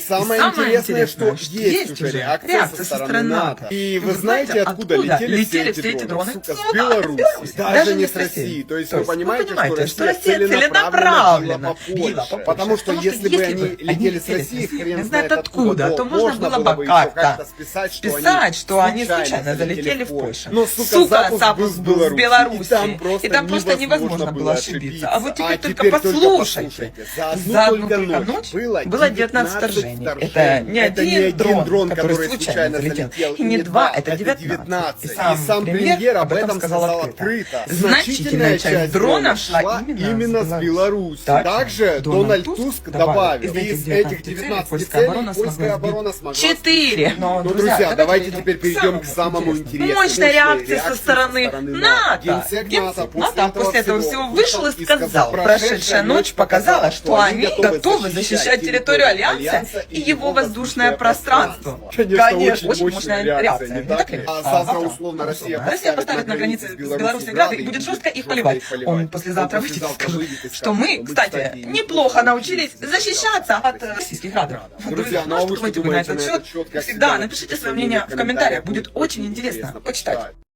самое интересное, что есть уже реакция со стороны НАТО. И вы знаете, откуда летели все эти дроны? Сука, с Беларуси, даже не с России. То есть вы понимаете, что Россия целенаправленно била по Польше. Потому что если бы они летели с России, хрен знает откуда, то можно было бы как-то списать, что они случайно залетели в Польшу. Но, сука, запуск был в Беларуси. И там просто невозможно было ошибиться. А вот теперь только послушайте. За одну только ночь было 19 вторжений. Это не один дрон, который случайно залетел. И не два, это 19. И сам премьер об этом сказал открыто. Значительная часть дронов шла именно с Беларуси. Также Дональд Туск добавил, из этих 19 целей польская оборона смогла... 4! Но, друзья, давайте теперь перейдем к самому интересному. Мощная реакция со стороны НАТО. Генсек НАТО после этого всего вышел и сказал: прошедшая ночь показала, что они готовы защищать территорию Альянса и его воздушное пространство. Конечно, очень мощная реакция. Не так ли? Завтра условно Россия поставит на границе с Беларусью грады и будет жестко их поливать. Он послезавтра выйдет и скажет, что мы, кстати, неплохо научились защищаться от российских градов. Друзья, ну а вы что думаете на этот счет? Всегда напишите свое мнение в комментариях, будет очень интересно почитать.